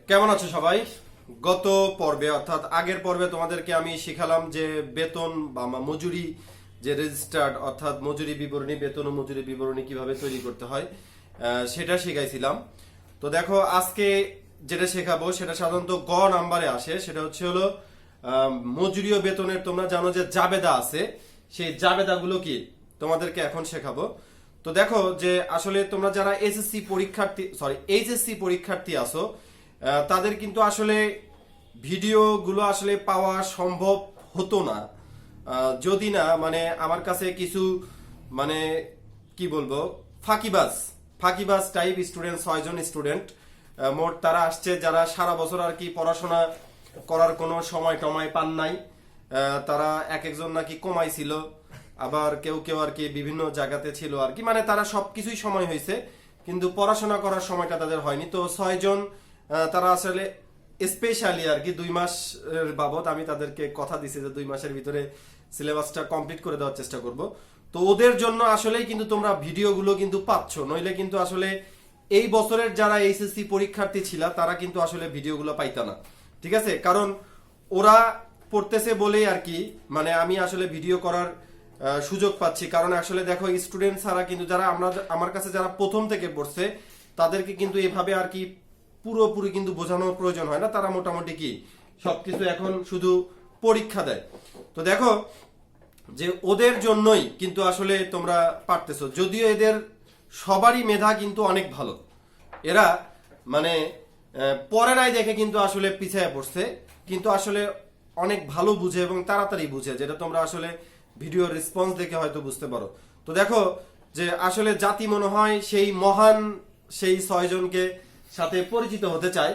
কেমন আছো সবাই? গত পর্বে অর্থাৎ আগের পর্বে তোমাদেরকে আমি শিখালাম যে বেতন বা মজুরি যে রেজিস্টার্ড অর্থাৎ মজুরি বিবরণী, বেতন ও মজুরি বিবরণী কিভাবে তৈরি করতে হয় সেটা শিখাইছিলাম। তো দেখো আজকে যেটা শেখাবো সেটা সাধারণত গ নাম্বারে আসে। সেটা হচ্ছে হলো মজুরি ও বেতনের তোমরা জানো যে জাবেদা আছে, সেই জাবেদাগুলো কি তোমাদেরকে এখন শেখাবো। তো দেখো যে আসলে তোমরা যারা এইচএসসি পরীক্ষার্থী আছো তাদের কিন্তু আসলে ভিডিওগুলো আসলে পাওয়া সম্ভব হতো না যদি না মানে আমার কাছে কিছু মানে কি বলবো ফাঁকিবাজ টাইপ স্টুডেন্ট, 6 জন স্টুডেন্ট মোট তারা আসছে যারা সারা বছর আর কি পড়াশোনা করার কোনো সময় টময় পান নাই। তারা এক একজন নাকি কমাইছিল, আবার কেউ কেউ আর কি বিভিন্ন জায়গাতে ছিল আর কি, মানে তারা সবকিছুই সময় হয়েছে কিন্তু পড়াশোনা করার সময়টা তাদের হয়নি। তো 6 জন তারা আসলে স্পেশালি আর কি 2 মাস বাবদ আমি তাদেরকে কথা দিছি যে 2 মাসের ভিতরে সিলেবাসটা কমপ্লিট করে দেওয়ার চেষ্টা করব। তো ওদের জন্য আসলেই কিন্তু তোমরা ভিডিওগুলো কিন্তু পাচ্ছ, নইলে কিন্তু আসলে এই বছরের যারা এইচএসসি পরীক্ষার্থী ছিল তারা কিন্তু আসলে ভিডিওগুলো পাইতো না, ঠিক আছে? কারণ ওরা পড়তেছে বলেই আর কি মানে আমি আসলে ভিডিও করার সুযোগ পাচ্ছি। কারণ আসলে দেখো স্টুডেন্ট ছাড়া কিন্তু যারা আমার কাছে যারা প্রথম থেকে পড়ছে তাদেরকে কিন্তু এভাবে আর কি পুরোপুরি কিন্তু বোঝানোর প্রয়োজন হয় না। তারা মোটামুটি কি সবকিছু এখন শুধু পরীক্ষা দেয়। তো দেখো যে ওদের জন্যই কিন্তু আসলে তোমরা পারতেছো, যদিও এদের সবারই মেধা কিন্তু অনেক ভালো। এরা মানে পড়ে নাই দেখে কিন্তু আসলে পিছিয়ে পড়ছে, কিন্তু আসলে অনেক ভালো বুঝে এবং তাড়াতাড়ি বুঝে, যেটা তোমরা আসলে ভিডিওর রেসপন্স দেখে হয়তো বুঝতে পারো। তো দেখো যে আসলে জাতি মনে হয় সেই মহান সেই 6 জনকে সাথে পরিচিত হতে চায়।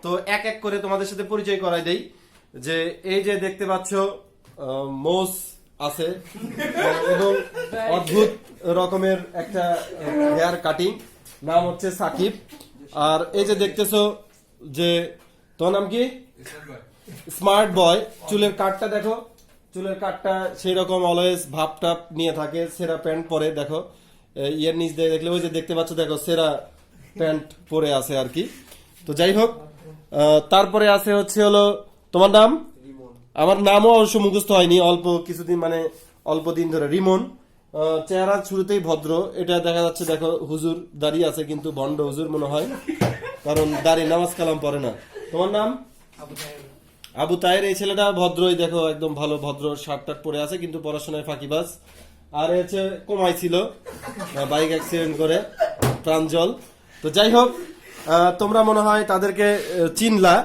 তো এক এক করে তোমাদের সাথে পরিচয় করাই দেই। যে এই যে দেখতে পাচ্ছ মোস আছে এবং অদ্ভুত রকমের একটা হেয়ার কাটিং, নাম হচ্ছে সাকিব। আর এই যে দেখতেছো যে তোর নাম কি? Smart boy. চুলের কাটটা দেখো, চুলের কাটটা সেই রকম অলওয়েজ ভাব টাপ নিয়ে থাকে, সেরা প্যান্ট পরে দেখো ইয়ের নিচ দিয়ে দেখলে ওই যে দেখতে পাচ্ছ দেখো সেরা প্যান্ট পরে আছে আর কি। তো যাই হোক, তারপরে আছে হচ্ছে হলো তোমার নাম? আমার নামও অবশ্য মুখস্থ হয়নি, অল্প কিছুদিন মানে অল্প দিন ধরে। রিমন। চেহারা শুরুতেই ভদ্র, এটা দেখা যাচ্ছে দেখো হুজুর দাঁড়িয়ে আছে কিন্তু ভণ্ড হুজুর মনে হয়, কারণ দাঁড়িয়ে নামাজ কালাম পড়ে না। তোমার নাম? আবু তাহের। এই ছেলেটা ভদ্রই, দেখো একদম ভালো ভদ্র, শার্ট টার্ট পরে আছে কিন্তু পড়াশোনায় ফাঁকিবাজ। আর হচ্ছে কমাইছিল বাইক অ্যাক্সিডেন্ট করে, প্রাঞ্জল। তো যাই হোক, তোমরা মনে হয় তাদেরকে চিনলা,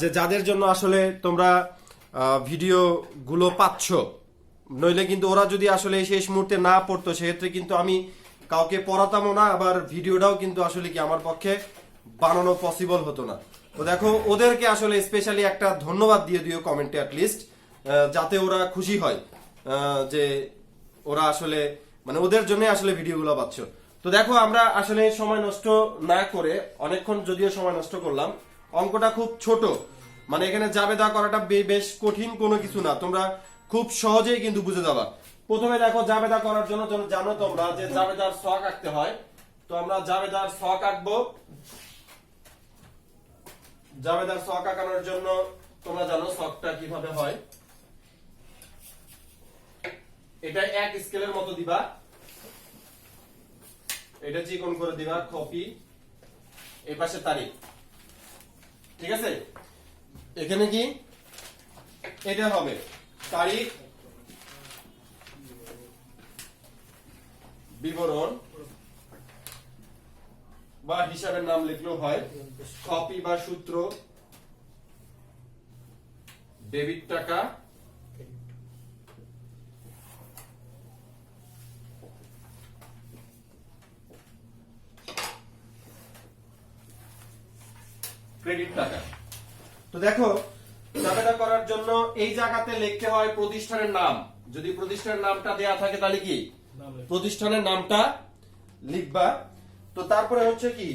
যে যাদের জন্য আসলে তোমরা ভিডিও গুলো পাচ্ছ। নইলে কিন্তু ওরা যদি আসলে শেষ মুহূর্তে না পড়তো সেক্ষেত্রে কিন্তু আমি কাউকে পড়াতামও না, আবার ভিডিওটাও কিন্তু আসলে কি আমার পক্ষে বানানো পসিবল হতো না। তো দেখো ওদেরকে আসলে স্পেশালি একটা ধন্যবাদ দিয়ে দিও কমেন্টে অ্যাটলিস্ট, যাতে ওরা খুশি হয় যে ওরা আসলে মানে ওদের জন্য আসলে ভিডিওগুলো পাচ্ছ। তো দেখো আমরা আসলে সময় নষ্ট না করে, অনেকক্ষণ যদিও সময় নষ্ট করলাম, অঙ্কটা খুব ছোট, মানে এখানে জাবেদা করাটা বেশ কঠিন কোনো কিছু না, তোমরা খুব সহজেই কিন্তু বুঝে যাবা। প্রথমে দেখো জাবেদা করার জন্য জানো তোমরা যে জাবেদার ছক আঁকতে হয়। তো আমরা জাবেদার ছক আঁকবো। জাবেদার ছক আঁকানোর জন্য তোমরা জানো ছকটা কিভাবে হয়। এটা এক স্কেলের মতো দিবা, এটা চিকন করে দিবা, কপি, এই পাশে তারিখ, ঠিক আছে? এখানে কি এটা হবে তারিখ, বিবরণ বা হিসাবের নাম লিখলেও হয়, কপি বা সূত্র, ডেবিট টাকা, ক্রেডিট টাকা। তো দেখো জাবেদা করার জন্য এই জায়গাতে লিখতে হয় প্রতিষ্ঠানের নাম। যদি প্রতিষ্ঠানের নামটা দেয়া থাকে তাহলে কি প্রতিষ্ঠানের নামটা লিখবা। তো তারপরে হচ্ছে কি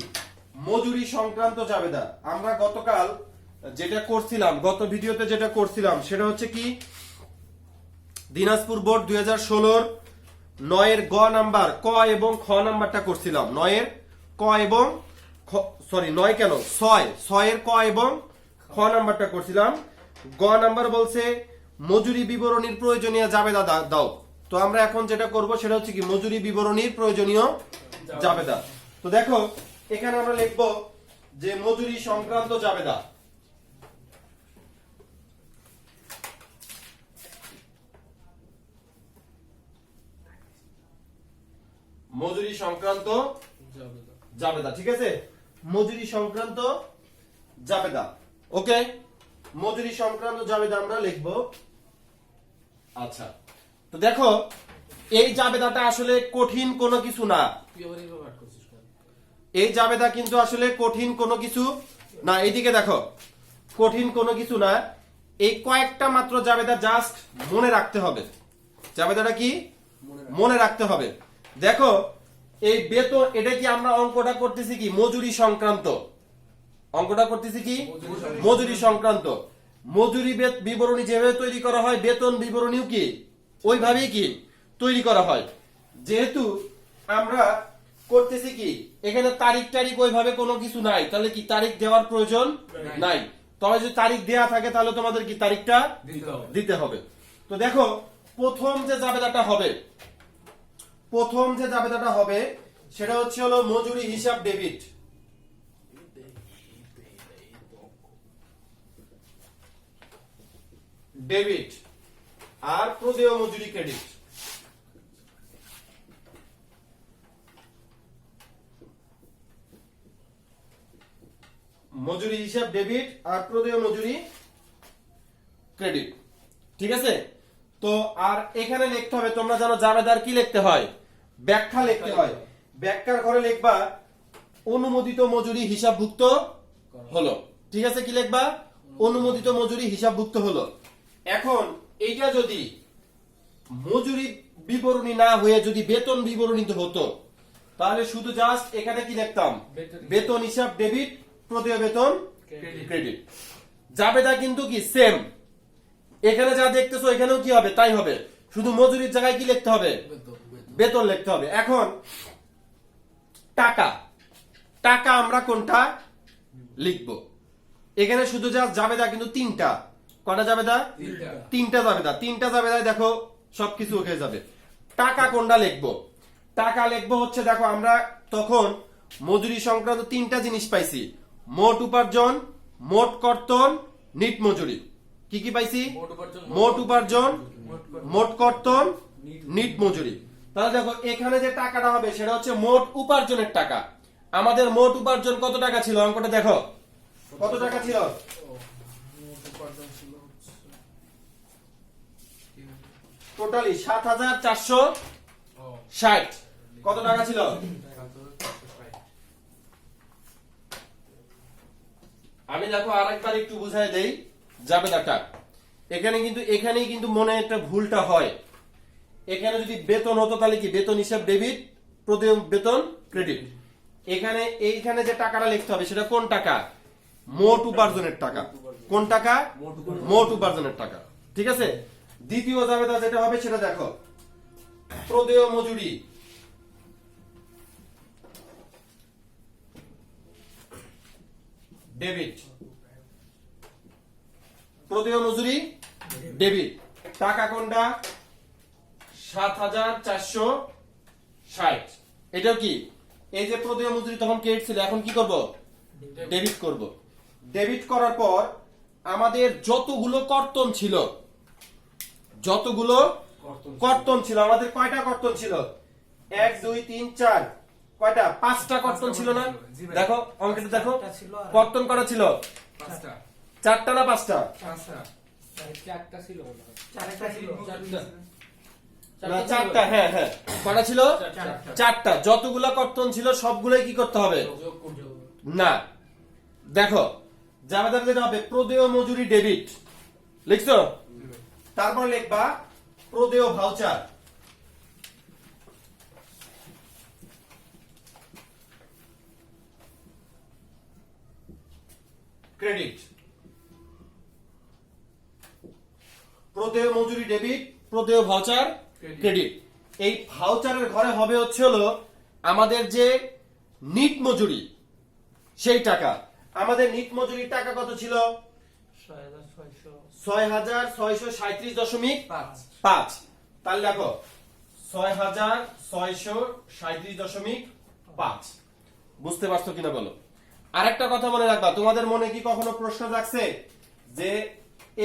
মজুরি সংক্রান্ত জাবেদা। আমরা গতকাল যেটা করছিলাম, গত ভিডিওতে যেটা করছিলাম সেটা হচ্ছে কি দিনাজপুর বোর্ড 2016 9 এর গ নাম্বার, ক এবং খ নাম্বারটা করছিলাম। 9 এর ক এবং খ সরি 9 কেন 6 এর ক এবং খ নাম্বারটা করছিলাম। গ নাম্বার বলছে মজুরি বিবরণীর প্রয়োজনীয় জাবেদা দাও। তো আমরা এখন যেটা করব সেটা হচ্ছে কি মজুরি বিবরণীর প্রয়োজনীয় জাবেদা। তো দেখো এখানে আমরা লিখব যে মজুরি সংক্রান্ত জাবেদা। মজুরি সংক্রান্ত জাবেদা, ঠিক আছে, মজুরি সংক্রান্ত জাবেদা। ওকে, মজুরি সংক্রান্ত জাবেদা আমরা লিখব। আচ্ছা, তো দেখো এই জাবেদাটা আসলে কঠিন কোনো কিছু না। এই জাবেদা কিন্তু আসলে কঠিন কোনো কিছু না। এইদিকে দেখো, কঠিন কোনো কিছু না। এই কয়েকটা মাত্র জাবেদা জাস্ট মনে রাখতে হবে। জাবেদাটা কি মনে রাখতে হবে। দেখো এই বেতন, এটা কি আমরা অঙ্কটা করতেছি কি মজুরি সংক্রান্ত, অঙ্কটা করতেছি কি মজুরি সংক্রান্ত। মজুরি বিবরণী যেভাবে তৈরি করা হয় বেতন বিবরণীও কি ওইভাবেই কি তৈরি করা হয়। যেহেতু আমরা করতেছি কি এখানে তারিখ টারিখ ওইভাবে কোনো কিছু নাই, তাহলে কি তারিখ দেওয়ার প্রয়োজন নাই। তবে যদি তারিখ দেয়া থাকে তাহলে তোমাদের কি তারিখটা দিতে হবে। তো দেখো প্রথম যে জাবেদাটা হবে, প্রথম যে জাবেদাটা হবে সেটা হচ্ছে হলো মজুরি হিসাব ডেবিট। ডেবিট আর প্রদেয় মজুরি ক্রেডিট। মজুরি হিসাব ডেবিট আর প্রদেয় মজুরি ক্রেডিট, ঠিক আছে। তো আর এখানে লিখতে হবে, তোমরা জানো জাবেদার কি লিখতে হয়, ব্যাখ্যা লিখতে হয়। ব্যাখ্যার ঘরে লিখবা অনুমোদিত মজুরি হিসাবভুক্ত হলো, ঠিক আছে। কি লিখবা অনুমোদিত মজুরি হিসাবভুক্ত হলো। এখন এইটা যদি মজুরি বিবরণী না হয়ে যদি বেতন বিবরণী হতো তাহলে শুধু জাস্ট এখানে কি লিখতাম বেতন হিসাব ডেবিট প্রদেয় বেতন ক্রেডিট। জাবেদা কিন্তু কি সেম, এখানে যা দেখতেছো এখানেও কি হবে তাই হবে, শুধু মজুরির জায়গায় কি লিখতে হবে বেতন লিখতে হবে। এখন টাকা, টাকা আমরা কোনটা লিখব, এখানে শুধু জাস্ট জাবেদা কিন্তু তিনটা। কটা জাবেদা? তিনটা জাবেদা। তিনটা জাবেদায় দেখো সবকিছু ওকে যাবে। টাকা কোনটা লিখবো? টাকা লিখবো হচ্ছে দেখো আমরা তখন মজুরি সংক্রান্ত তিনটা জিনিস পাইছি, মোট উপার্জন, মোট কর্তন, নিট মজুরি। কি কি পাইছি? মোট উপার্জন, মোট কর্তন, নিট মজুরি। তাহলে দেখো এখানে যে টাকাটা হবে সেটা হচ্ছে মোট উপার্জনের টাকা। আমাদের মোট উপার্জন কত টাকা ছিল অঙ্কটা দেখো, কত টাকা ছিল? টোটালি ৭,৪৬০। কত টাকা ছিল? আমি দেখো আরেকবার একটু বুঝাই দেই জাবেদাটা। এখানে কিন্তু এখানেই কিন্তু মনে একটা ভুলটা হয়। এখানে যদি বেতন হতো তাহলে কি বেতন হিসাব ডেবিট প্রদেয় বেতন ক্রেডিট। এখানে এইখানে যে টাকাটা লিখতে হবে সেটা কোন টাকা? মোট উপার্জনের টাকা। কোন টাকা? মোট উপার্জনের টাকা, ঠিক আছে। দ্বিতীয় জাবেদা যেটা হবে সেটা দেখো প্রদেয় মজুরি। ডেবিট, প্রদেয় মজুরি ডেবিট। টাকা কোনটা? ৭,৪৬০। এটাও কি এই যে প্রদেয় মজুরি তখন ক্রেডিট ছিল, এখন কি করব ডেবিট করব। ডেবিট করার পর আমাদের যতগুলো কর্তন ছিল, যতগুলো কর্তন ছিল, আমাদের কয়টা কর্তন ছিল? ১ ২ ৩ ৪, কয়টা? ৫টা কর্তন ছিল না? দেখো অঙ্কটা দেখো, কর্তন করা ছিল ৪টা না ৫টা? ৪টা, হ্যাঁ হ্যাঁ। কয়টা ছিল? ৪টা। যতগুলো কর্তন ছিল সবগুলোই কি করতে হবে না। দেখো জাবেদার যেটা হবে প্রদেয় মজুরি ডেবিট লিখছো, তারপর লিখবা প্রদেয় ভাউচার। ক্রেডিট, প্রদেয় মজুরি ডেবিট, প্রদেয় ভাউচার ক্রেডিট। এই ভাউচারের ঘরে হবে হচ্ছে হলো আমাদের যে নিট মজুরি, সেই টাকা। আমাদের নিট মজুরির টাকা কত ছিল? 6,637.5। তাহলে দেখো 6,637.5। বুঝতে পারছো কিনা বলো। আরেকটা কথা মনে রাখবা, তোমাদের মনে কি কখনো প্রশ্ন জাগছে যে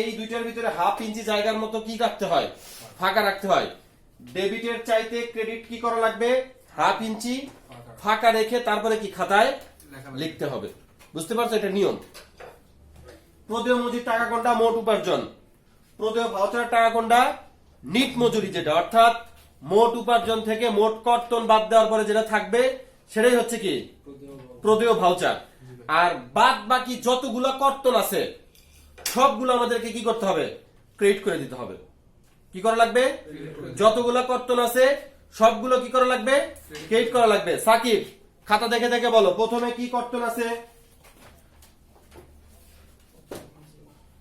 এই দুইটার ভিতরে হাফ ইঞ্চি জায়গার মতো কি রাখতে হয়? ফাঁকা রাখতে হয়। ডেবিটের চাইতে ক্রেডিট কি করা লাগবে? হাফ ইঞ্চি ফাঁকা রেখে তারপরে কি খাতায় লিখতে হবে। বুঝতে পারছো? এটা নিয়ম। প্রদেয় মজুরির টাকা কোনটা? মোট উপার্জন। প্রদেয় ভাউচারের টাকা কোনটা? নিট মজুরি, যেটা অর্থাৎ মোট উপার্জন থেকে মোট কর্তন বাদ দেওয়ার পরে যেটা থাকবে সেটাই হচ্ছে কি প্রদেয় ভাউচার। আর বাদ বাকি যতগুলো কর্তন আছে সবগুলো আমাদেরকে কি করতে হবে? ক্রেডিট করে দিতে হবে। কি করা লাগবে? যতগুলো কর্তন আছে সবগুলো কি করা লাগবে? ক্রেডিট করা লাগবে। সাকিব, খাতা দেখে দেখে বলো, প্রথমে কি কর্তন আছে?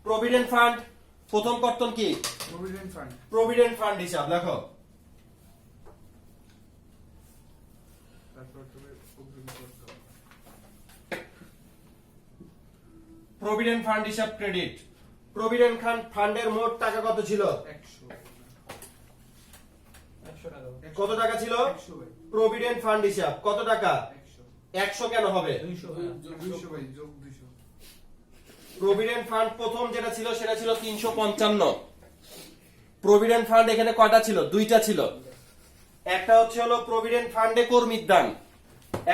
Provident fund. প্রথম কর্তন কি? প্রভিডেন্ট ফান্ড হিসাব লেখো। প্রভিডেন্ট ফান্ড হিসাব ক্রেডিট। প্রভিডেন্ট ফান্ডের মোট টাকা কত ছিল? 100 কত টাকা ছিল? প্রভিডেন্ট ফান্ড হিসাব কত টাকা? 100 কেন হবে? 200 প্রভিডেন্ট ফান্ড প্রথম যেটা ছিল সেটা ছিল 355। প্রভিডেন্ট ফান্ড এখানে কয়টা ছিল? দুইটা ছিল। একটা হচ্ছে হলো প্রভিডেন্ট ফান্ডে কর্মীর দান,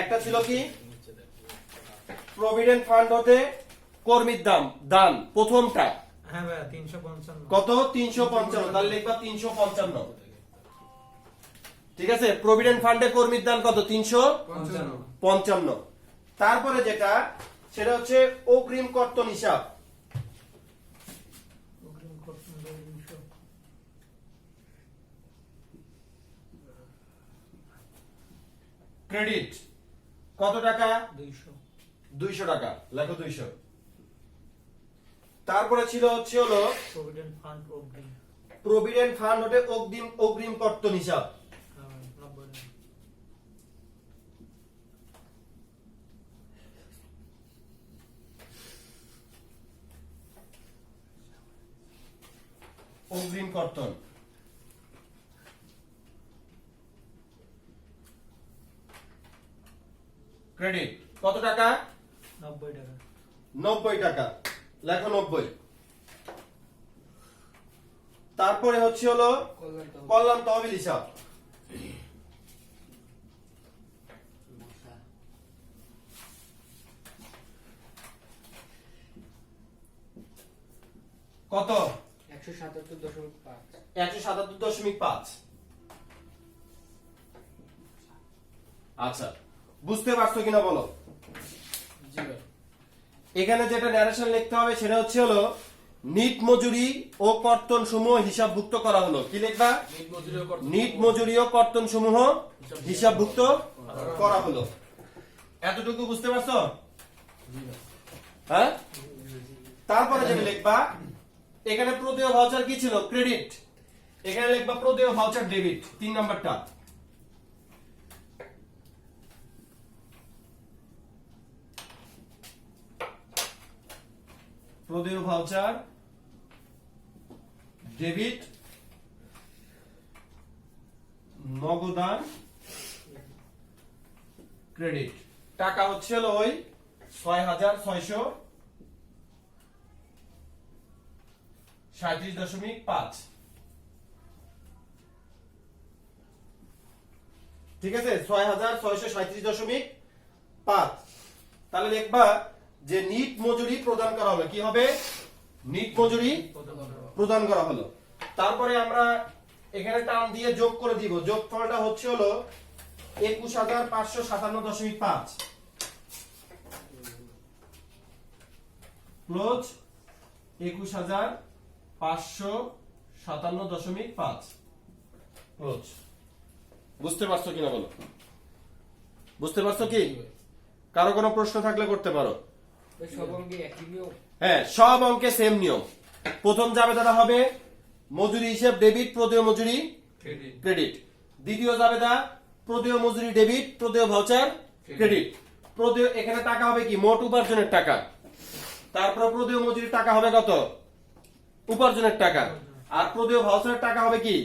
একটা ছিল কি প্রভিডেন্ট ফান্ড হতে কর্মীর দান প্রথমটা। হ্যাঁ ভাই 355 কত? 355। তাহলে লিখবা 355। ঠিক আছে। প্রভিডেন্ট ফান্ডে কর্মীর দান কত? 355। তারপরে যেটা সেটা হচ্ছে অগ্রিম কর্তন হিসাব। অগ্রিম কর্তন 200 ক্রেডিট কত টাকা? 200 টাকা লেখো 200। তারপরে ছিল হচ্ছে হলো প্রভিডেন্ট ফান্ড অগ্রিম। প্রভিডেন্ট ফান্ড হতে অগ্রিম কর্তন হিসাব। হ্যাঁ 90 অগ্রিম কর্তন। ক্রেডিট কত টাকা? 90 টাকা। 90 টাকা লেখো 90। তারপরে হচ্ছে হলো কল্যাণ তহবিল হিসাব। কত? 177.5। 177.5। আচ্ছা, বুঝতে পারছো কিনা বলো। এখানে যেটা ন্যারেশন লিখতে হবে সেটা হচ্ছে হলো নিট মজুরি ও কর্তন সমূহ হিসাবভুক্ত করা হলো। কি লিখবা? নিট মজুরি ও কর্তন সমূহ হিসাবভুক্ত করা হলো। এতটুকু বুঝতে পারছো? হ্যাঁ। তারপরে যেটা লিখবা, এখানে প্রদেয় ভাউচার কি ছিল? ক্রেডিট। এখানে লিখবা প্রদেয় ভাউচার ডেবিট, 3 নাম্বারটা। প্রদেয় ভাউচার ডেবিট, নগদান ক্রেডিট। টাকা হচ্ছে হলো ওই 6,637.5। ঠিক আছে, 6,637.5। তাহলে লিখবা যে নিট মজুরি প্রদান করা হলো। কি হবে? নিট মজুরি প্রদান করা হলো। তারপরে আমরা এখানে টান দিয়ে যোগ করে দিব। যোগফলটা হচ্ছে হলো 21,557.5 প্লাস 21,557.5 প্লাস। বুঝতে পারছো কিনা বলো। বুঝতে পারছো কি? কারো কোনো প্রশ্ন থাকলে করতে পারো। হ্যাঁ, সব অঙ্কে সেম নিয়ম। প্রথম জাবেদাটা হবে মজুরি হিসেব ডেবিট, প্রদেয় মজুরি ক্রেডিট। দ্বিতীয় জাবেদা প্রদেয় মজুরি ডেবিট, প্রদেয় ভাউচার ক্রেডিট। প্রদেয় এখানে টাকা হবে কি মোট উপার্জনের টাকা, তারপর প্রদেয় মজুরির টাকা হবে কত উপার্জনের টাকা, আর প্রদেয় ভাউচারের টাকা হবে কি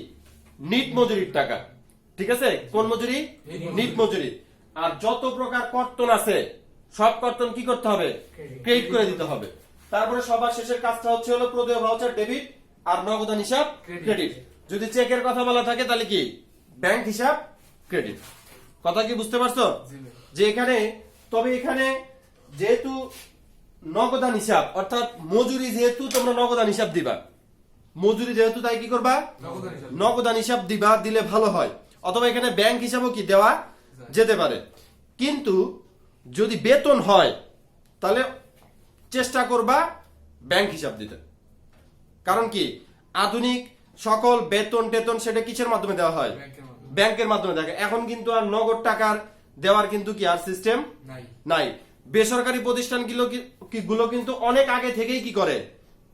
নিট মজুরির টাকা। ঠিক আছে, কোন মজুরি নিট মজুরি। আর যত প্রকার কর্তন আছে সব কর্তন কি করতে হবে ক্রেডিট করে দিতে হবে। তারপরে সবার শেষের কাজটা হচ্ছে হলো প্রদেয় ভাউচার ডেবিট আর নগদান হিসাব ক্রেডিট। যদি চেকের কথা বলা থাকে তাহলে কি ব্যাংক হিসাব ক্রেডিট। কথা কি বুঝতে পারছো? যে এখানে তবে এখানে যেহেতু নগদান হিসাব অর্থাৎ মজুরি যেহেতু তোমরা নগদান হিসাব দিবা, মজুরি যেহেতু তাই কি করবা নগদান হিসাব দিবা, দিলে ভালো হয়। অথবা এখানে ব্যাংক হিসাবও কি দেওয়া যেতে পারে। কিন্তু যদি বেতন হয় তাহলে চেষ্টা করবা ব্যাংক হিসাব দিতে। কারণ কি আধুনিক সকল বেতন টেতন সেটা কিসের মাধ্যমে দেওয়া হয় ব্যাংকের মাধ্যমে দেখে। এখন কিন্তু আর নগদ টাকার দেওয়ার কিন্তু কি আর সিস্টেম নাই। বেসরকারি প্রতিষ্ঠানগুলো গুলো কিন্তু অনেক আগে থেকেই কি করে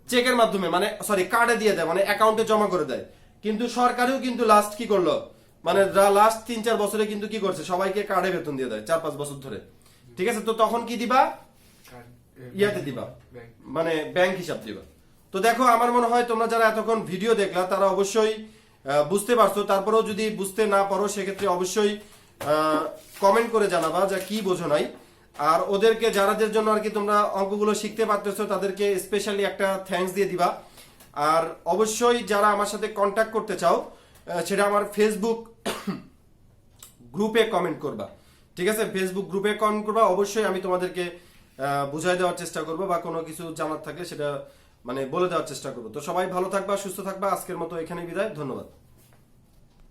চেকের মাধ্যমে মানে সরি কার্ডে দিয়ে দেয়, মানে অ্যাকাউন্টে জমা করে দেয়। কিন্তু সরকারিও কিন্তু লাস্ট কি করলো মানে লাস্ট 3-4 বছরে কিন্তু কি করছে সবাইকে কার্ডে বেতন দিয়ে দেয় 4-5 বছর ধরে। ঠিক আছে, তো তখন কি দিবা ইয়াতে দিবা মানে ব্যাংক হিসাব দিবা। তো দেখো আমার মনে হয় তোমরা যারা এতক্ষণ ভিডিও দেখলা তারা অবশ্যই বুঝতে পারছো। তারপরেও যদি বুঝতে না পারো সেক্ষেত্রে অবশ্যই কমেন্ট করে জানাবা যে কি বোঝো নাই। আর ওদেরকে যারাদের জন্য আর কি তোমরা অঙ্কগুলো শিখতে পারতেছো তাদেরকে স্পেশালি একটা থ্যাঙ্কস দিয়ে দিবা। আর অবশ্যই যারা আমার সাথে কন্ট্যাক্ট করতে চাও সেটা আমার ফেসবুক গ্রুপে কমেন্ট করবা। ঠিক আছে, ফেসবুক গ্রুপে কমেন্ট করবা। অবশ্যই আমি তোমাদেরকে বুঝাই দেওয়ার চেষ্টা করবো বা কোনো কিছু জানার থাকলে সেটা মানে বলে দেওয়ার চেষ্টা করবো। তো সবাই ভালো থাকবা, সুস্থ থাকবা। আজকের মতো এখানেই বিদায়, ধন্যবাদ।